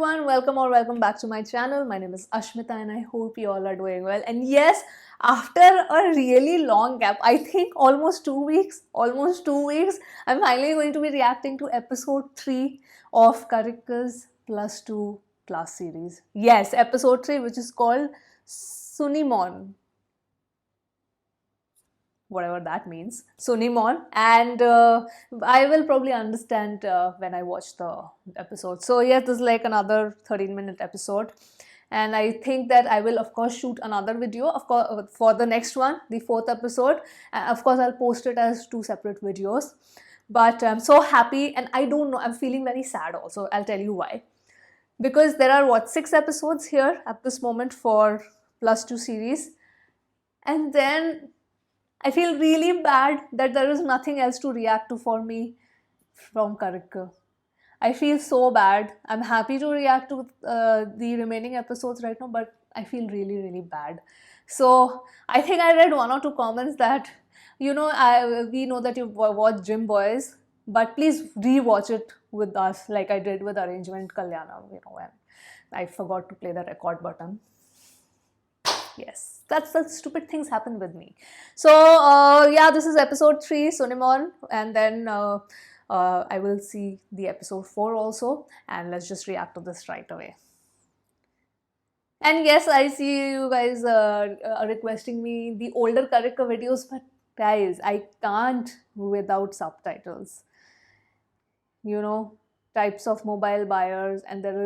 everyone, welcome back to my channel. My name is Ashmita and I hope you all are doing well. And yes, after a really long gap, I think almost 2 weeks, I'm finally going to be reacting to episode 3 of Karikka's Plus 2 class series. Yes, episode 3, which is called Sunimon. Whatever that means, Sunimon, and I will probably understand when I watch the episode. So yes, this is like another 13-minute episode, and I think that I will of course shoot another video, of course, for the next one, the 4th episode. Of course, I'll post it as 2 separate videos. But I'm so happy, and I don't know, I'm feeling very sad also. I'll tell you why. Because there are 6 episodes here at this moment for Plus 2 series, and then I feel really bad that there is nothing else to react to for me from Karikka. I feel so bad. I'm happy to react to the remaining episodes right now, but I feel really, really bad. So I think I read 1 or 2 comments that, we know that you watch Gym Boys, but please rewatch it with us like I did with Arrangement Kalyana, when I forgot to play the record button. Yes, that's the stupid things happen with me. So yeah, this is episode 3, Sunimon, and then I will see the episode 4 also, and let's just react to this right away. And yes, I see you guys requesting me the older Karikka videos, but guys, I can't without subtitles. Types of mobile buyers, and there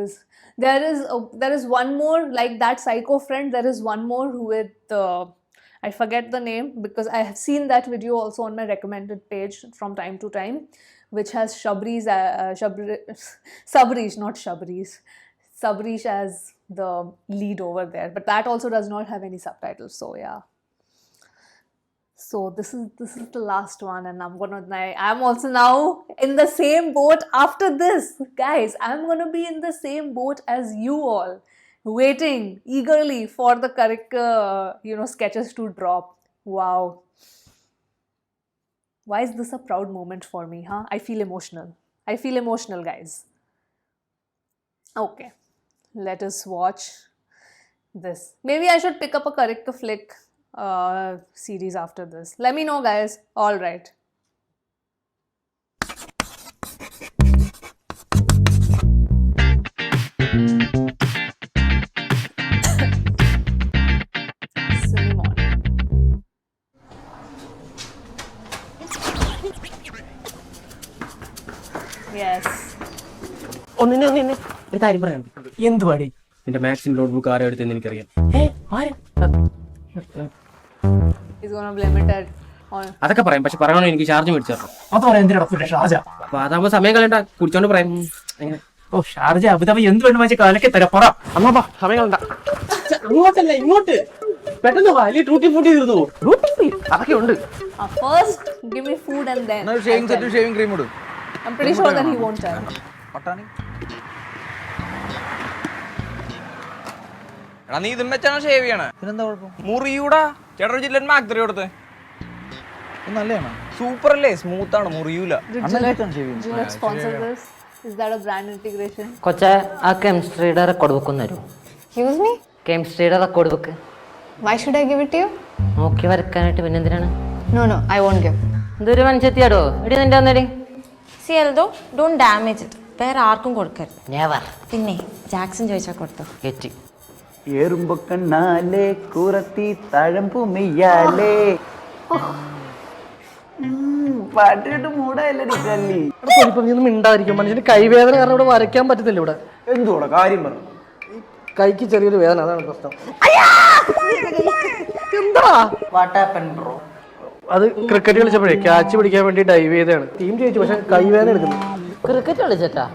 is one more, like that Psycho Friend. There is one more with I forget the name, because I have seen that video also on my recommended page from time to time, which has Sabrish, not Shabrish, Sabrish as the lead over there, but that also does not have any subtitles. So yeah. So this is the last one, and I'm also now in the same boat after this. Guys, I'm gonna be in the same boat as you all, waiting eagerly for the Karikka, sketches to drop. Wow. Why is this a proud moment for me, huh? I feel emotional, guys. Okay, let us watch this. Maybe I should pick up a Karikka flick series after this. Let me know, guys. All right. Sunimon. Yes. എന്തുവാടി നിന്റെ Maxim notebook ആരെ എടുത്തെന്ന് എനിക്കറിയാം. He's gonna blame it on. അതൊക്കെ പറയാം, പക്ഷെ പറയണോ എനിക്ക് ചാർജ് മേടിച്ചു തരണം. അത് പറയാൻ എന്തിനാ ഷാർജ? അപ്പൊ അതാകുമ്പോ സമയം കളയണ്ട, കുടിച്ചോണ്ട് പറയാം. ഓ ഷാർജ അബുദാബി എന്ത് വേണ്ട വെച്ചാൽ കലക്കി തരാം. പറ അമ്മ, സമയം കളണ്ട. അങ്ങോട്ടല്ല ഇങ്ങോട്ട് പെട്ടെന്ന് വാ, അല്ലെങ്കിൽ ടൂട്ടി ഫൂട്ടി തീർന്നു. അതൊക്കെ ഉണ്ട്. First give me food and then shaving cream ഇടും. I'm pretty sure that he won't try. പട്ടാണി എടാ, നീ ഇതും വെച്ചാണ് ഷേവ് ചെയ്യണേ. ഇതിനെന്താ കുഴപ്പം? മുറിയൂടാ ചേട്ടാ, ജില്ലൻ മാക്തറി കൊടുത്തേ. നല്ലതാണ്, സൂപ്പർ അല്ലേ, സ്മൂത്ത് ആണ്, മുറിയൂല. Gillette sponsor this. Is that a brand integration? കൊച്ചേ, ആ കെമിസ്ട്രിയുടെ റെക്കോർഡ് ബുക്ക് ഒന്ന് തരും. Excuse me? കെമിസ്ട്രിയുടെ record book Why should I give it to you? നോക്കി വരക്കാനായിട്ട്. പിന്നെ എന്തിനാണ്? No, I won't give. ഇതൊരു മനുഷ്യത്തിയാടോ. ഇടി നിന്റെ ഒന്നടി. See, Eldo, don't damage it. വേറെ ആർക്കും കൊടുക്കരുത്. Never. പിന്നെ ജാക്സൺ ചോദിച്ചാൽ കൊടുത്തു. ഗെറ്റ്. എറുമ്പക്കണ്ണാലേ കുറത്തി തഴമ്പു മെയ്യാലേ പാട്ടിട്ട് മൂടായല്ലേ കല്ലി. ഒന്നും മിണ്ടായിരിക്കും. മനുഷ്യന് കൈവേദന കാരണം ഇവിടെ വരയ്ക്കാൻ പറ്റുന്നില്ല. ഇവിടെ എന്തുകൂടെ കാര്യം പറഞ്ഞു? കൈക്ക് ചെറിയൊരു വേദന, അതാണ് പ്രശ്നം. എന്താ അത് ക്രിക്കറ്റ് കളിച്ചപ്പോഴേ ക്യാച്ച് പിടിക്കാൻ വേണ്ടി ഡൈവ് ചെയ്താണ്. ടീം ജയിച്ചു, പക്ഷെ കൈവേദന എടുക്കുന്നു. ക്രിക്കറ്റ് കളിച്ചേട്ടാ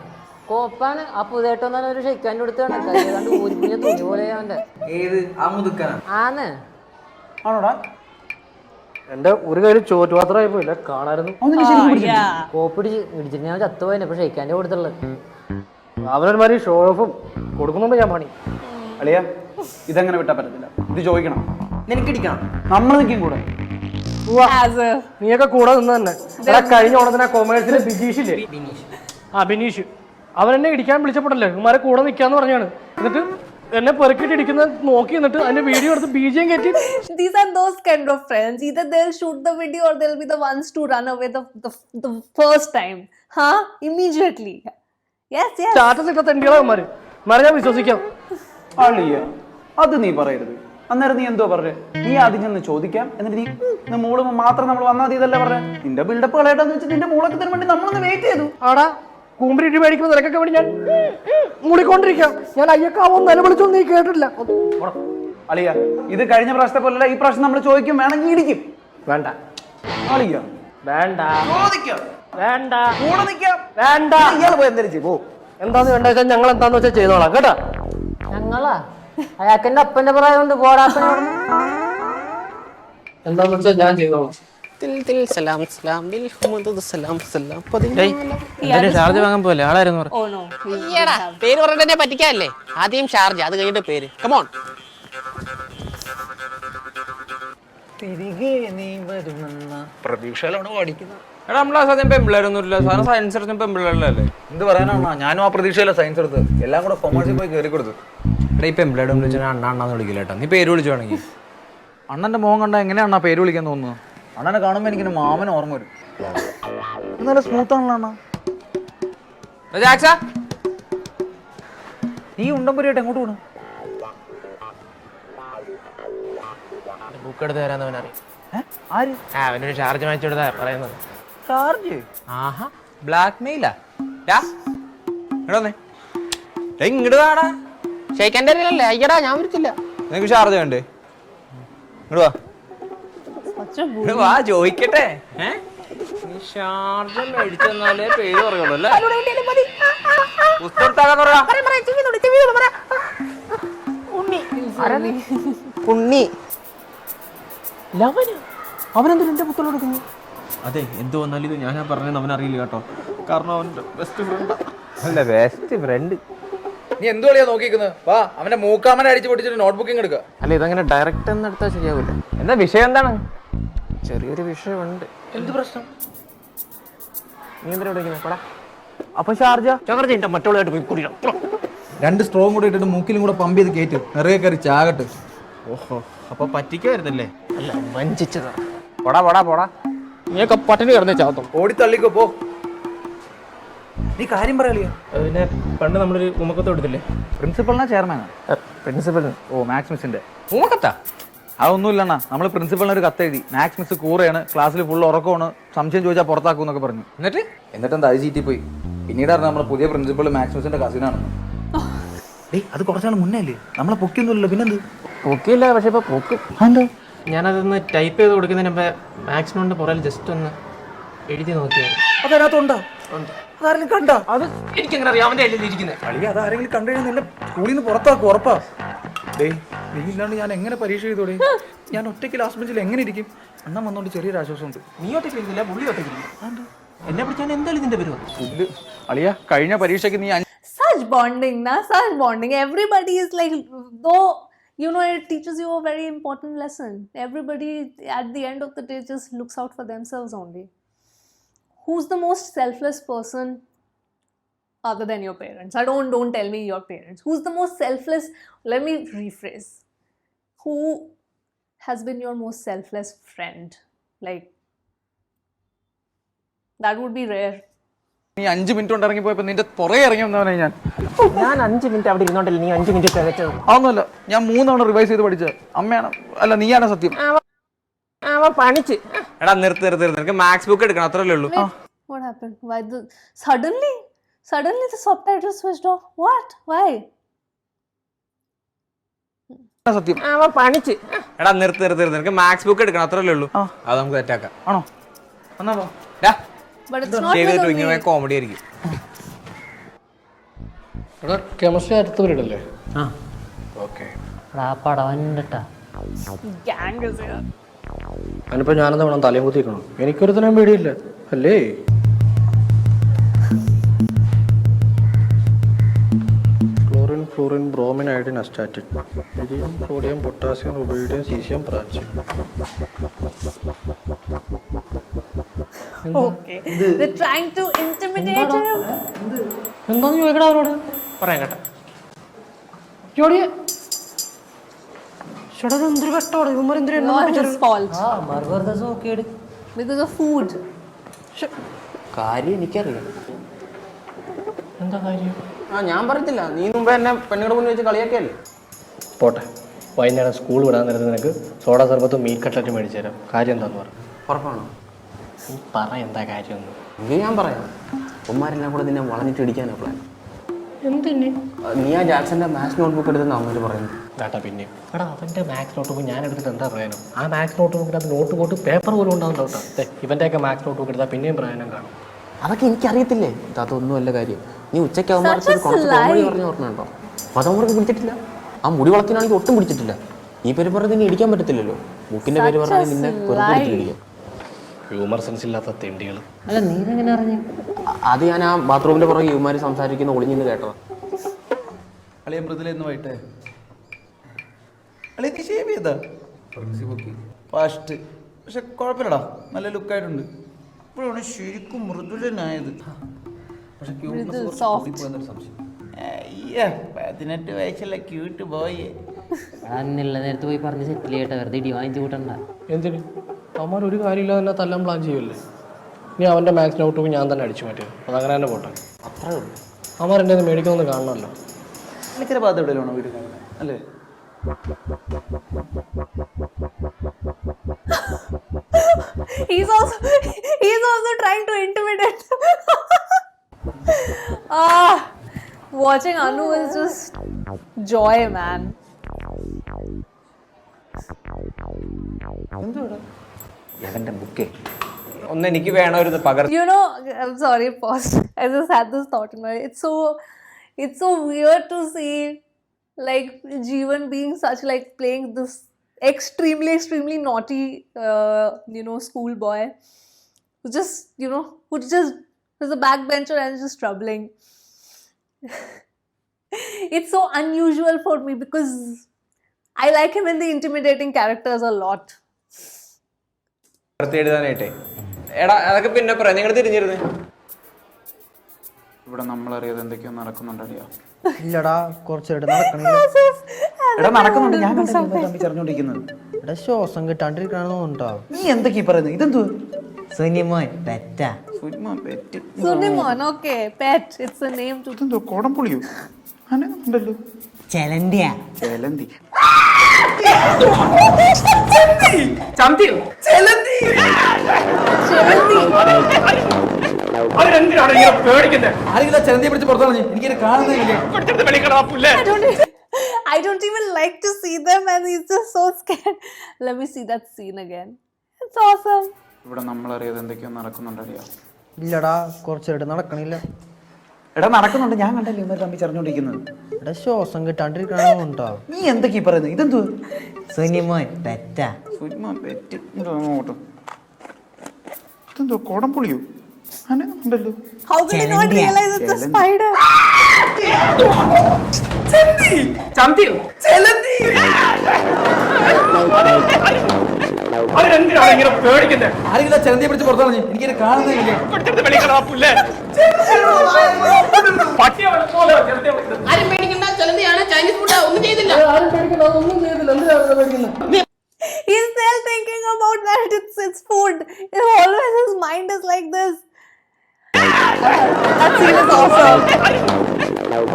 കോപ്പാണ്. ആ പുതേട്ടൊന്നും ഒരു ഷെയ്ക്കാൻ കൊടുത്താണ്. കൈകാണ്ട് ഊരിപ്പിഞ്ഞ തുണി പോലെ അവന്റെ. ഏത് ആന്ന് ആണോടാ? എന്റെ ഒരു കയ്യിൽ ചോറ്റുപാത്രമായി പോയില്ല, കാണായിരുന്നു. കോപ്പിടിച്ച് ഇടിച്ചിട്ട് ഞാൻ ചത്തുപോയിന്നെ. ഇപ്പൊ ഷെയ്ക്കാൻ്റെ കൊടുത്തുള്ളത് അവനന്മാര് ഷോ ഓഫും കൊടുക്കുന്നുണ്ട്. ഞാൻ പണി അളിയ, ഇതങ്ങനെ വിട്ടാ പറ്റത്തില്ല. ഇത് ചോദിക്കണം, നിനക്കിടിക്കണം. നമ്മൾ നിൽക്കും കൂടെ. നീയൊക്കെ കൂടെ നിന്ന് തന്നെ. കഴിഞ്ഞ ഓണത്തിന് കൊമേഴ്സിലെ ബിജീഷില്ലേ, ബിനീഷ് അവൻ എന്നെ ഇടിക്കാൻ വിളിച്ചപ്പോഴല്ലേ ഇവന്മാരെ കൂടെ നിൽക്കാന്ന് പറഞ്ഞാണ്. എന്നിട്ട് എന്നെ പെറുക്കിട്ട് ഇടിക്കുന്ന നോക്കി എന്നിട്ട് അതിന്റെ വീഡിയോ എടുത്ത് BGM കയറ്റി. These are those kind of friends. Either they'll shoot the video or they'll be the ones to run away the first time. Huh? Immediately. Yes. Status ഇട്ട തെണ്ടികളവന്മാര്. ഇവന്മാരെ ഞാൻ വിശ്വസിക്കാം. അളിയ അത് നീ പറയരുത്. അന്നേരം നീ എന്തോ പറഞ്ഞേ? നീ ആദ്യം ചെന്ന് ചോദിക്കാം, എന്നിട്ട് നീ മോള് മാത്രം നമ്മൾ വന്നാൽ മതി ഇതല്ലേ പറഞ്ഞേ? നിന്റെ ബിൽഡപ്പ് കളയട്ടെന്ന് വെച്ച് നിന്റെ മോളൊക്കെ തരാൻ വേണ്ടി നമ്മളൊന്ന് വെയിറ്റ് ചെയ്തു. ആടാ കൂമ്പിരിട്ട് മേടിക്കുമ്പോൾ നിനക്കൊക്കെ വേണ്ടി ഞാൻ മൂടിക്കൊണ്ടിരിക്കാം. ഞാൻ അയ്യക്കാവോ നിലവിളിച്ചൊന്നും നീ കേട്ടിട്ടില്ല. അളിയ ഇത് കഴിഞ്ഞ പ്രാവശ്യത്തെ പോലല്ല, ഈ പ്രാവശ്യം നമ്മൾ ചോദിക്കും, വേണമെങ്കിൽ ഇടിക്കും. വേണ്ട അളിയ വേണ്ട ചോദിക്കാം, വേണ്ട കൂടെ നിൽക്കാം, വേണ്ട. ഇയാൾ പോയി എന്തായാലും ചെയ്യും. എന്താന്ന് വേണ്ട വെച്ചാൽ ഞങ്ങൾ എന്താന്ന് വെച്ചാൽ ചെയ്തോളാം കേട്ടാ. ഞങ്ങളാ അയാൾക്ക് എന്റെ അപ്പന്റെ പ്രായമുണ്ട് പോടാപ്പനോട്. എന്താന്ന് വെച്ചാൽ ഞാൻ ചെയ്തോളാം. ഷാർജ വാങ്ങാൻ പോലെ ആളായിരുന്നു പറഞ്ഞു. Oh no. പേര് പറഞ്ഞിട്ട് പറ്റിക്കാല്ലേ. ആദ്യം ഷാർജ, അത് കഴിഞ്ഞിട്ട് പേര്. കമോൺ. പ്രതീക്ഷയിലാണ് പഠിക്കുന്നത്. എടാ നമ്മളാ സത്യം പെമ്പിള്ളേരൊന്നുമില്ല, സാധനം സയൻസ് എടുത്ത പെമ്പിള്ളേരല്ലേ? എന്ത് പറയാനാണ്, ഞാനും ആ പ്രതീക്ഷയില്ല സയൻസ് എടുത്ത്, എല്ലാം കൂടെ കൊമേഴ്സിൽ പോയി കയറി കൊടുത്തു. എടാ ഈ പെമ്പിള്ളേരുടെ വിളിച്ചാൽ അണ്ണാന്ന് വിളിക്കില്ല കേട്ടോ, നീ പേര് വിളിച്ചു വേണമെങ്കിൽ. അണ്ണന്റെ മോൻ കണ്ട എങ്ങനെയാണ് പേര് വിളിക്കാൻ തോന്നുന്നത്? അണ്ണനെ കാണുമ്പോൾ എനിക്ക് മാമന് ഓർമ്മ വരും. നല്ല സ്മൂത്ത് ആണല്ലോ അണ്ണ. ജാക്സാ നീ ഉണ്ടംപുരിയായിട്ട് എങ്ങോട്ട് പോകണം? ബുക്ക് എടുത്ത് തരാന്ന് അവനറിയാം. ആര്? അവനൊരു ഷാർജ് വാങ്ങിച്ചു കൊടുത്താ പറയുന്നത്. ചാർജ്? ആഹാ ബ്ലാക്ക് മെയിലാ. ഇങ്ങോട്ട് വാടാ. ഷെയ്ക്കൻ്റെ അല്ലേ? അയ്യടാ ഞാൻ വിളിച്ചില്ല. നിനക്ക് ഷാർജ വേണ്ടേ? ഇങ്ങോട്ട് വാ. ഇങ്ങോട്ട് വാ ചോദിക്കട്ടെ. നീ ഷാർജ മേടിച്ചെന്നാലേ പേര് പറയുള്ളൂ അല്ലേ? പുസ്തകത്താകാൻ പറയാ. ഉണ്ണി അവനെന്താ എന്റെ പുത്തലോട് കൊടുക്കുന്നു? അതെ എന്ത് വന്നാലും ഇത് ഞാനാ പറഞ്ഞത് അവനറിയില്ല കേട്ടോ. കാരണം അവൻ്റെ ബെസ്റ്റ് ഫ്രണ്ടാ. അല്ല ബെസ്റ്റ് ഫ്രണ്ട്. നീ എന്ത് കളിയാ നോക്കിക്കുന്നത്? വാ, അവന്റെ മൂക്കാമനെ അടിച്ച് പൊട്ടിച്ചിട്ട് നോട്ട്ബുക്കിംഗ് എടുക്കുക. അല്ല ഇതങ്ങനെ ഡയറക്റ്റ് എന്ന് എടുത്താൽ ശരിയാവില്ല. എന്താ വിഷയം എന്താണ്? ചെറിയൊരു വിഷയമുണ്ട്. എന്ത് പ്രശ്നം? നീ എന്തിനാ വിളിക്കുന്നത്? അപ്പൊ ഷാർജ ചകർച്ച മറ്റുള്ളതായിട്ട് പോയി കുടിക്കണം. 2 സ്ട്രോങ് കൂടെ ഇട്ടിട്ട് മൂക്കിലും കൂടെ പമ്പ് ചെയ്ത് കയറ്റും, നിറയെ കയറി ചാകട്ട്. ഓഹോ അപ്പൊ പറ്റിക്കായിരുന്നല്ലേ? അല്ല വഞ്ചിച്ചതാ. പോടാ പോടാ പോടാ. നീയൊക്കെ പട്ടിണി കിടന്നേ ചാത്തും. ഓടി തള്ളിക്കോ പോ. നീ കാര്യം പറയാ. പിന്നെ പണ്ട് നമ്മളൊരു ഉമ്മക്കത്ത് കൊടുത്തില്ലേ? പ്രിൻസിപ്പളിനാ ചെയർമാനാ? പ്രിൻസിപ്പൽ. ഓ മാത്സ് മിസ്സിന്റെ. പൂമക്കത്താ? അതൊന്നുമില്ലണ്ണ, നമ്മൾ പ്രിൻസിപ്പളിന് ഒരു കത്തെഴുതി, മാത്സ് മിസ് കൂറയാണ്, ക്ലാസ്സിൽ ഫുൾ ഉറക്കമാണ്, സംശയം ചോദിച്ചാൽ പുറത്താക്കും എന്നൊക്കെ പറഞ്ഞു. എന്നിട്ട് എന്താ ചീറ്റി പോയി. പിന്നീട് അറിഞ്ഞ നമ്മുടെ പുതിയ പ്രിൻസിപ്പൾ മാത്സ് മിസ്സിന്റെ കസിനാണെന്ന്. അത് കുറച്ചാണ് മുന്നേ അല്ലേ, നമ്മളെ പൊക്കിയൊന്നുമില്ലല്ലോ. പിന്നെന്ത് പൊക്കിയില്ല, പക്ഷെ ഇപ്പൊ പൊക്കും. എന്താ? ഞാനതൊന്ന് ടൈപ്പ് ചെയ്ത് കൊടുക്കുന്നതിന് മുമ്പേ മാക്സിമോണ്ട് പുറകിൽ ജസ്റ്റ് ഒന്ന് എഴുതി നോക്കിയായിരുന്നു. അതിനകത്തുണ്ടോ? അതാരെങ്കിലും കണ്ടോ? അത് എനിക്കെങ്ങനെ അറിയാം? അവന്റെ കയ്യിൽ ഇരിക്കുന്നത്. അളിയ അതാരെങ്കിലും കണ്ടു കഴിഞ്ഞാൽ നിന്നെ സ്കൂളിൽ നിന്ന് പുറത്താക്കും, ഉറപ്പാ. ഡേയ് നീ ഇല്ലാണ്ട് ഞാൻ എങ്ങനെ പരീക്ഷ ചെയ്തോടെ? ഞാൻ ഒറ്റയ്ക്ക് ലാസ്റ്റ് ബെഞ്ചിൽ എങ്ങനെ ഇരിക്കും? അണ്ണൻ വന്നോണ്ട് ചെറിയൊരു ആശ്വാസമുണ്ട്. നീ ഒറ്റയ്ക്ക് ഇരിക്കില്ല, പുള്ളി ഒറ്റയ്ക്ക് ഇരിക്കും. എന്നെ പിടിച്ചാൽ എന്തായാലും ഇതിന്റെ പരിപാടി. അളിയ കഴിഞ്ഞ പരീക്ഷയ്ക്ക് നീ Such bonding, na? Such bonding. Everybody is like, though, you know, it teaches you a very important lesson. Everybody at the end of the day just looks out for themselves only. Who's the most selfless person other than your parents? Don't tell me your parents. Who's the most selfless? Let me rephrase. Who has been your most selfless friend? Like, that would be rare. നീ 5 minute കൊണ്ട് ഇറങ്ങിപ്പോയപ്പോ നിന്റെ പുറകെ ഇറങ്ങി വന്നവനെ ഞാൻ. 5 minute അവിടെ ഇരുന്നോണ്ടല്ലേ നീ 5 minute തികച്ചത്? അതൊന്നുമല്ല, ഞാൻ 3 തവണ റിവൈസ് ചെയ്ത് പഠിച്ചത്. അമ്മയാണ് അല്ല നീയാണ് സത്യം. അവൻ പണിച്ച്. എടാ നിർത്ത് നിനക്ക് മാത്സ് ബുക്ക് എടുക്കണം, അത്രല്ലേ ഉള്ളൂ. What happened? Why suddenly the subtitles switched off? What? Why? സത്യം. അവൻ പണിച്ച്. എടാ നിർത്ത് നിനക്ക് മാത്സ് ബുക്ക് എടുക്കണം, അത്രല്ലേ ഉള്ളൂ. അത് നമുക്ക് തെറ്റാക്കാം. ആണോ? എന്നാ പോ. But it's not shave with ചെയ്തിട്ട് only... ഇങ്ങനെ കോമഡി ആയിരിക്കും. എടാ കെമിസ്ട്രി അടുത്ത പീരീഡ് അല്ലേ? ഓക്കെ. ആ പടവൻട്ടാ Gang is here. അതിനിപ്പോ ഞാനെന്താ വേണം തലയും കുത്തിക്കണം? എനിക്കൊരുത്തനും പേടിയില്ല അല്ലേ? Chlorine fluorine bromine iodine astatine barium sodium potassium rubidium caesium francium. Okay. They're trying to intimidate him. എന്താന്ന് ചോദിക്കടാ അവരോട്. പറയാം കേട്ടോ. ജോഡിയെ ചേട്ടാ എന്തൊരു കട്ടോടെ ഇവന്മാർ എന്തൊരു Not his fault. ആ വെറുതെ നോക്കിയെടു. Because of food. കാര്യം എനിക്കറിയാം. എന്താ കാര്യം? ഞാൻ പറയത്തില്ല, നീ മുമ്പ് എന്നെ പെണ്ണുങ്ങളുടെ മുന്നിൽ വെച്ച് കളിയാക്കിയല്ലേ. പോട്ടെ, വൈകുന്നേരം സ്കൂൾ വിടാൻ നേരത്തെ നിനക്ക് സോഡാ സർബത്തും മീറ്റ് കട്ട്ലറ്റും മേടിച്ചു തരാം. കാര്യം എന്താന്ന് പറഞ്ഞു? ഉറപ്പാണോ? നീ പറ എന്താ കാര്യമൊന്നും. എങ്കിൽ ഞാൻ പറയാം. ഉമ്മാരെല്ലാം കൂടെ നിന്നെ വളഞ്ഞിട്ട് ഇടിക്കാനാണ് പ്ലാൻ. എന്തിന്? നീ ആ ജാക്സന്റെ മാത്സ് നോട്ട്ബുക്ക് എടുത്തെന്ന് അമ്മര് പറയുന്നു. കേട്ടാ പിന്നെ എടാ അവൻ്റെ മാത്സ് നോട്ട് ബുക്ക് ഞാൻ എടുത്തിട്ട് എന്താ പ്രയോജനം? ആ മാത്സ് നോട്ട് ബുക്കിനകത്ത് നോട്ട് പോട്ട് പേപ്പർ പോലും ഉണ്ടാവും കേട്ടോ. ഇവൻ്റെയൊക്കെ മാത്സ് നോട്ട് ബുക്ക് എടുത്താൽ പിന്നെയും പ്രയോജനം കാണും. അതൊക്കെ എനിക്കറിയത്തില്ലേ. അതൊന്നും അല്ല കാര്യം. നീ ഉച്ചയ്ക്കാവുമ്പോൾ കുറച്ച് കോമഡി പറഞ്ഞ ഓർമ്മയുണ്ടോ? പദമുറക്ക് പിടിച്ചിട്ടില്ല. ആ മുടി വളത്തിനാണെങ്കിൽ ഒട്ടും പിടിച്ചിട്ടില്ല. ഈ പേര് പറഞ്ഞ് നിന്നെ ഇടിക്കാൻ പറ്റത്തില്ലല്ലോ. ബുക്കിന്റെ പേര് പറഞ്ഞാൽ നിന്നെ വെറുതെ ഇടിക്കാം. ഹ്യൂമർ സെൻസ് ഇല്ലാത്ത തെണ്ടികൾ. അല്ല നീ ഇതെങ്ങനെ അറിഞ്ഞു? അത് ഞാൻ ആ ബാത്റൂമിന്റെ പുറകെ യുവമാര് സംസാരിക്കുന്ന ഒളിഞ്ഞിന്ന് കേട്ടതാ. അളിയ മൃദുലെന്ന് പോയിട്ടെ അളിയൊക്കെ ഷേവ് ചെയ്താ ഫാസ്റ്റ്. പക്ഷെ കുഴപ്പമില്ലടാ, നല്ല ലുക്കായിട്ടുണ്ട്. ഇപ്പോഴാണ് ശരിക്കും മൃദുലനായത്. പക്ഷെ ക്യൂട്ട്നെസ് സംശയം. അയ്യാ 18 വയസ്സുള്ള ക്യൂട്ട് ബോയ്. അന്നുള്ള നേരത്ത് പോയി പറഞ്ഞ് സെറ്റിൽ ചെയ്യട്ടെ, വെറുതെ ഇടി വാങ്ങിച്ചു കൂട്ടണ്ട. എന്തിന്? അവന്മാർ ഒരു കാര്യമില്ലാതെ തന്നെ തല്ലാൻ പ്ലാൻ ചെയ്യുമല്ലേ. ഇനി അവൻ്റെ മാത്സ് നോട്ട് ബുക്ക് ഞാൻ തന്നെ അടിച്ചു മാറ്റിയത്. അതങ്ങനെ തന്നെ പോട്ടെ. അത്രേ ഉള്ളൂ. അവന്മാർ എൻ്റെ മേടിക്കണമെന്ന് കാണണമല്ലോ. എനിക്കൊരു ഭാഗത്ത് എവിടെയാണോ വീട് അല്ലേ? He's also trying to intimidate. Watching Anu is just joy, man. എവന്റെ ബുക്കേ ഒന്ന് എനിക്ക് വേണം ഒരു പകർ. You know, I'm sorry, pause. I just had this thought in my. It's so weird to see, like Jeevan being such like playing this extremely naughty, school boy, who just is a backbencher and just troubling. It's so unusual for me because I like him in the intimidating characters a lot. എഴുതാനായിട്ടേ എടാ അതൊക്കെ പിന്നെ പറയാം. നിങ്ങൾ തിരിഞ്ഞിരുന്നേ. ഇവിടെ നമ്മളറിയാതെ എന്തൊക്കെയോ നടക്കുന്നുണ്ടറിയാ. ഇല്ലടാ കുറച്ചേട്ട് നടക്കണില്ല. എടാ നടക്കുന്നുണ്ട്, ഞാൻ ചറിഞ്ഞോണ്ടിരിക്കുന്നത്. എടാ ശ്വാസം കിട്ടാണ്ടിരിക്കണോണ്ടോ? നീ എന്തൊക്കെയാ പറയുന്നത്? ഇതെന്തോ Sunimon peta. Sunimon, okay, pet. It's a name to. ഇതെന്തോ കോടംപുളിയോ ഉണ്ടല്ലോ. ചെലന്തിയാ. ചെലന്തി. ആരെങ്കിലും ചെലന്തിയെ പിടിച്ച് പുറത്തു കളഞ്ഞു. എനിക്കിത് കാണുന്നില്ല. I don't even like to see them, and he's just so scared. Let me see that scene again. It's awesome. ഇവിടെ നമ്മളറിയാതെ എന്തൊക്കെയോ നടക്കുന്നുണ്ടറിയാ. ഇല്ലടാ കുറച്ചേട്ട് നടക്കണില്ല. എടാ നടക്കുന്നുണ്ട്, ഞാൻ കണ്ടല്ലേ ഇവർ തമ്മിൽ ചറിഞ്ഞോണ്ടിരിക്കുന്നത്. എടാ ശ്വാസം കിട്ടാണ്ടിരിക്കണോണ്ടോ? നീ എന്തൊക്കെയാ പറയുന്നത്? ഇതെന്തോ സുനിമോൻ പെറ്റാ. ഇതെന്തോ കോടംപുളിയോ ഉണ്ടല്ലോ. How could he not realize it's a spider? ആരെങ്കിലും ചെലന്തിയെ പിടിച്ച് പുറത്തു കളഞ്ഞു. എനിക്കിത് കാണുന്നില്ല. ആരും പേടിക്കണ്ട, ചെലന്തിയാണ്, ചൈനീസ് ഫുഡ് ഒന്നും ചെയ്തില്ല. He's still thinking about that it's food. Always his mind is like this. That scene is awesome.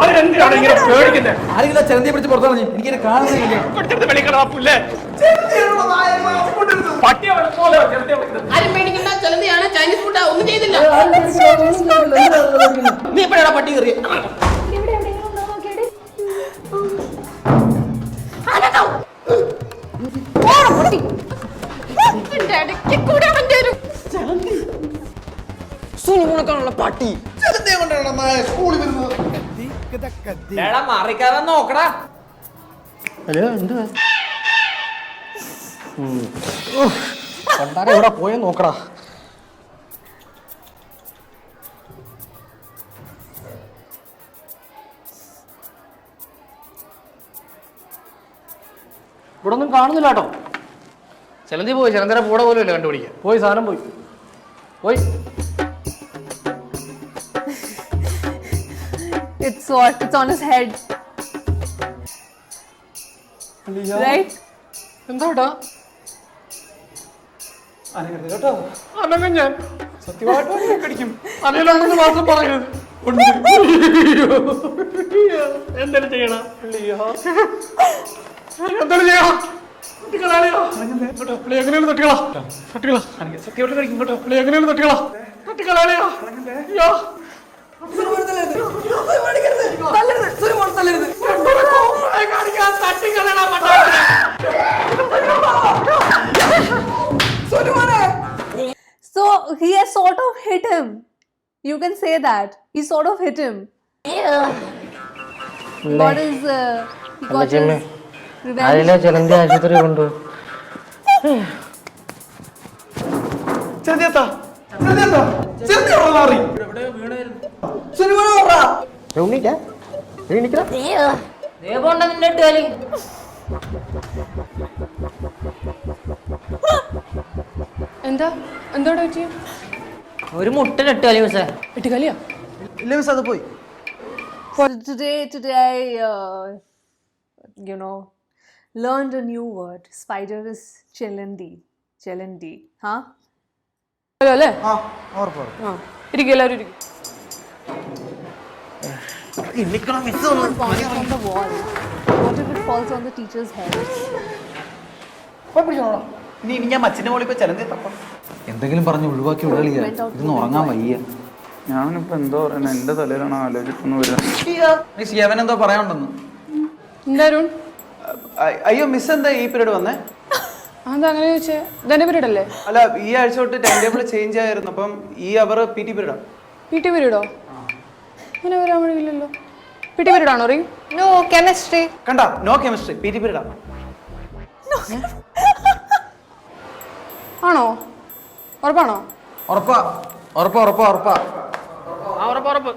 ആരെങ്കിലും ചെലന്തിയെ പിടിച്ച് പുറത്തു കളഞ്ഞു. എനിക്കിത് കാണുന്നില്ല. ആരും പേടിക്കണ്ട, ചെലന്തിയാണ്, ചൈനീസ് ഫുഡ് ഒന്നും ചെയ്തില്ല. നീ എപ്പോഴാണ് പട്ടി കയറിയ? സുനിമോണക്കാണുള്ള പട്ടി. മാറിക്കാതെ നോക്കടാ. ഹലോ എന്തുവാ? കൊണ്ടാരെ ഇവിടെ പോയെന്ന് നോക്കടാ. ഇവിടെ ഒന്നും കാണുന്നില്ല കേട്ടോ. ചെലന്തി പോയി. ചെലന്തര കൂടെ പോലും ഇല്ല കണ്ടുപിടിക്കാൻ. പോയി സാധനം പോയി. what? It's on his head. Right? എന്താട്ടാ അനങ്ങ ഞാൻ സത്യമായിട്ട് കടിക്കും അനങ്ങാണെന്ന് മാത്രം പറയരുത് എന്തെങ്കിലും ചെയ്യണം എന്തെങ്കിലും ചെയ്യണം എങ്ങനെയാണ് തട്ടികളാ തട്ടികളാ സത്യമായിട്ട് കഴിക്കും കേട്ടോ എങ്ങനെയാണ് തട്ടികളാ തട്ടിക്കളാളിയാ അയ്യോ So he has sort of hit him. You can say that. He sort of hit him. What is he got his revenge. അതിലെ ചിലന്തി ആശുപത്രി കൊണ്ടു നിന്റെ എട്ടുകാലി എന്താ എന്തോടെ പറ്റി ഒരു മുട്ടൻ എട്ടുകാലി മിസ്സേ എട്ടുകാലിയാ ഇല്ല മിസ് അത് പോയി. So today I learned a new word. Spider is chelandi. Chelandi. Huh? Hello അല്ലേ ആ ഉറപ്പ് ഉറപ്പ്. ആ ഇരിക്കും എല്ലാവരും ഇരിക്കും Falls on the wall. What if it falls on the teacher's head? ഇനി ഞാൻ മച്ചിന്റെ മോളിൽ പോയി ചിലന്തി തപ്പം. എന്തെങ്കിലും പറഞ്ഞ് ഒഴിവാക്കി വിടലിയ ഇതൊന്നും ഉറങ്ങാൻ വയ്യ. ഞാനിപ്പോ എന്തോ പറയണ എന്റെ തലയിലാണ് ആലോചിക്കുന്നു മിസ് യവനെന്തോ പറയാനുണ്ടെന്ന്. എന്തായാലും അയ്യോ മിസ് എന്താ ഈ പീരീഡ് വന്നേ? അതെന്താ അങ്ങനെ ചോദിച്ചേ ഇതെന്നെ പീരീഡ് അല്ലേ അല്ല ഈ ആഴ്ച തൊട്ട് ടൈം ടേബിൾ ചേഞ്ച് ആയിരുന്നു. അപ്പം ഈ അവർ പി ടി പീരീഡാണ്. പി ടി പീരീഡോ അങ്ങനെ വരാൻ വഴിയില്ലല്ലോ പി ടി പീരീഡ് ആണോ റീ No, chemistry. കണ്ട നോ കെമിസ്ട്രി പി ടി പീരീഡാണ്. ആണോ ഉറപ്പാണോ ഉറപ്പാ ഉറപ്പാ ഉറപ്പാ ഉറപ്പാ. ഉറപ്പ്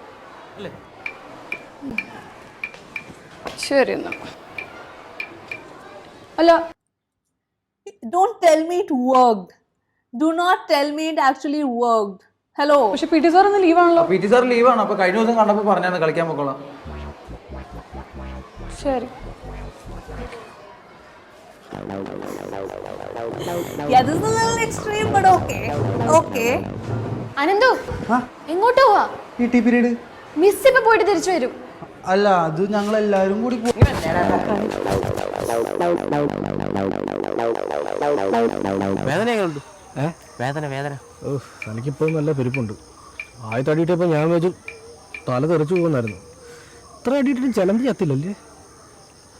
ശരി എന്നാ അല്ല Don't tell me it worked. Do not tell me it actually worked. Hello. പക്ഷെ പി ടി സാർ ഒന്ന് ലീവാണല്ലോ പി ടി സാർ ലീവാണ്. അപ്പൊ കഴിഞ്ഞ ദിവസം കണ്ടപ്പോ പറഞ്ഞാണ് കളിക്കാൻ പോക്കോളാം. ശരി Yeah, this is a little extreme, but okay. Okay. Ananthu എങ്ങോട്ട് പോവാ പി ടി പീരീഡ് മിസ് ഇപ്പൊ പോയിട്ട് തിരിച്ചു വരും അല്ല അത് ഞങ്ങൾ എല്ലാരും കൂടി വേദനയുണ്ട് വേദന വേദന എനിക്കിപ്പോഴും നല്ല പെരുപ്പുണ്ട് ആദ്യത്തെ അടിയിട്ടപ്പോൾ ഞാൻ വെച്ചു തല തെറിച്ചു പോകുന്നായിരുന്നു ഇത്ര അടിയിട്ടിട്ട് ചലന്തി ചത്തില്ലല്ലേ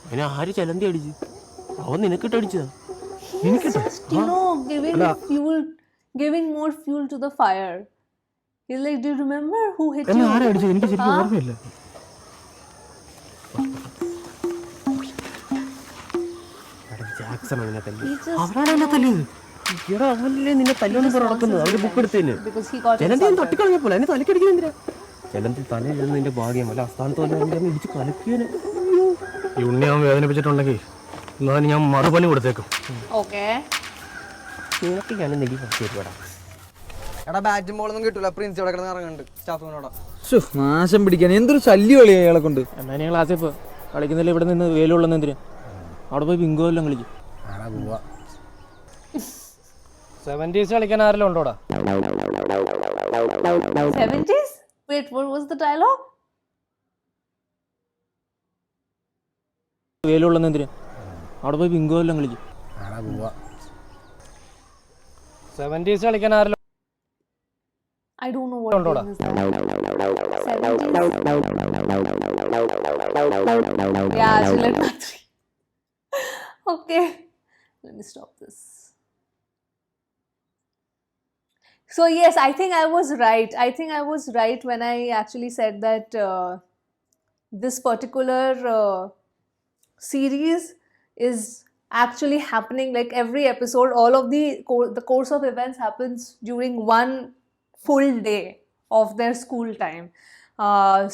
അതിന് ആര് ചലന്തി അടിച്ചു അവൻ നിനക്കിട്ട് അടിച്ചതാ Giving more fuel to the fire. He's like, do you remember who hit എന്നെ you? ആരാ അടിച്ചത് എനിക്ക് ശരിക്കും ഓർമ്മയില്ല ജാക്സൺ നിന്നെ തല്ലി അവരാണ് എന്നെ തല്ലിയത് ഇവിടെ അവനല്ലേ നിന്നെ തല്ലുമെന്ന് പറഞ്ഞ് നടക്കുന്നത് അവര് ബുക്ക് എടുത്തതിന് Because he got ജലന്തി insulted. തട്ടിക്കളഞ്ഞപ്പോൾ എന്നെ തലക്കടിക്കുന്ന എന്തിനാ ജലന്തി തലയിൽ നിന്റെ ഭാഗ്യം അല്ല അസ്ഥാനത്ത് വല്ല ഇടിച്ച് കലക്കിയന് ഈ ഉണ്ണിയാവൻ വേദനിപ്പിച്ചിട്ടുണ്ടെങ്കിൽ എന്നാ ഞാൻ മറുപണി കൊടുത്തേക്കും Okay. നിനക്ക് ഞാൻ നെല്ലി പറ്റിയടാ എടാ ബാറ്റും ബോളൊന്നും കിട്ടൂല പ്രിൻസിപ്പൾ കിടന്ന് ഇറങ്ങുന്നുണ്ട് സ്റ്റാഫിനോടാ. നാശം പിടിക്കാൻ എന്തൊരു ശല്യം കളിയാ അയാളെ കൊണ്ട്. എന്നാ ഞാൻ ക്ലാസ്സിൽ ഇപ്പോൾ കളിക്കുന്നില്ല ഇവിടെ നിന്ന് വേലുള്ളെന്ന് എന്തിനാ അവിടെ പോയി ബിങ്കോ എല്ലാം കളിക്കും 70s കളിക്കാൻ ആരെല്ലാം ഉണ്ടോടാ 70s? Wait, what was the dialogue? വേലുള്ളെന്ന് എന്തിനാ അവിടെ പോയി ബിങ്കോ എല്ലാം കളിക്കും 70s കളിക്കാൻ ആരെല്ലാം I don't know what Ondoda. game is that. 70s? Yeah, Chillet Matri. Okay. Let me stop this. So yes, I think I was right. I think I was right when I actually said that this particular series is actually happening like every episode. All of the course of events happens during one full day of their school time.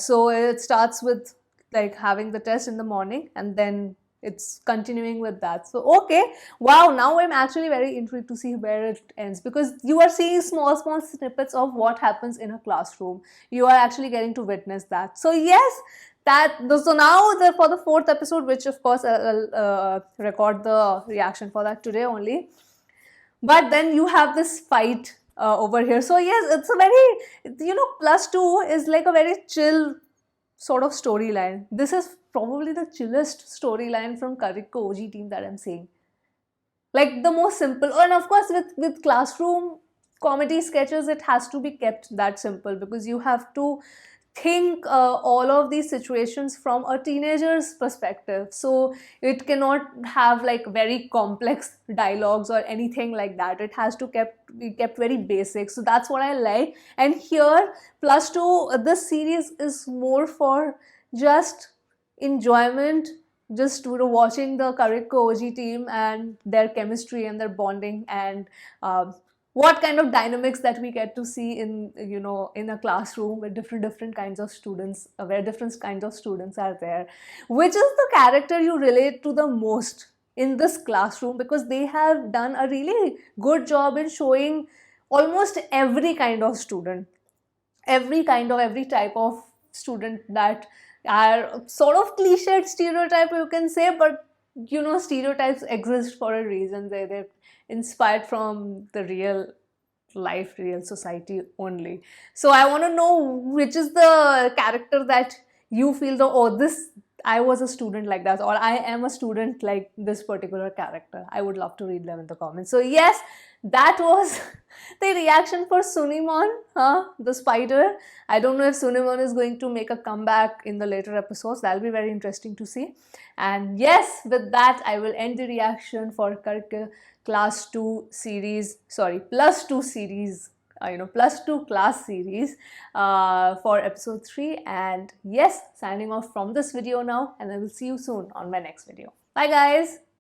So it starts with like having the test in the morning and then it's continuing with that. So okay, wow, now I'm actually very intrigued to see where it ends because you are seeing small snippets of what happens in a classroom. You are actually getting to witness that. So yes, So now for the fourth episode, which of course I'll record the reaction for that today only. But then you have this fight over here. So yes, it's a very, +2 is like a very chill sort of storyline. This is probably the chillest storyline from Kariko OG team that I'm seeing. Like the most simple, and of course with classroom comedy sketches, it has to be kept that simple because you have to think all of these situations from a teenager's perspective. So it cannot have like very complex dialogues or anything like that. It has to be kept very basic. So that's what I like. And here, +2, this series is more for just enjoyment, just watching the Kariko OG team and their chemistry and their bonding, and what kind of dynamics that we get to see in a classroom with different kinds of students, where different kinds of students are there. Which is the character you relate to the most in this classroom, because they have done a really good job in showing almost every kind of student, every type of student that are sort of cliched stereotype, you can say, but stereotypes exist for a reason. They're inspired from the real life, real society only. So I want to know which is the character that you feel this, I was a student like that, or I am a student like this particular character. I would love to read them in the comments. So yes, that was the reaction for Sunimon, the spider. I don't know if Sunimon is going to make a comeback in the later episodes. That'll be very interesting to see. And yes, with that, I will end the reaction for Kariko +2 series, +2 series, +2 class series for episode 3. And yes, signing off from this video now, and I will see you soon on my next video. Bye guys.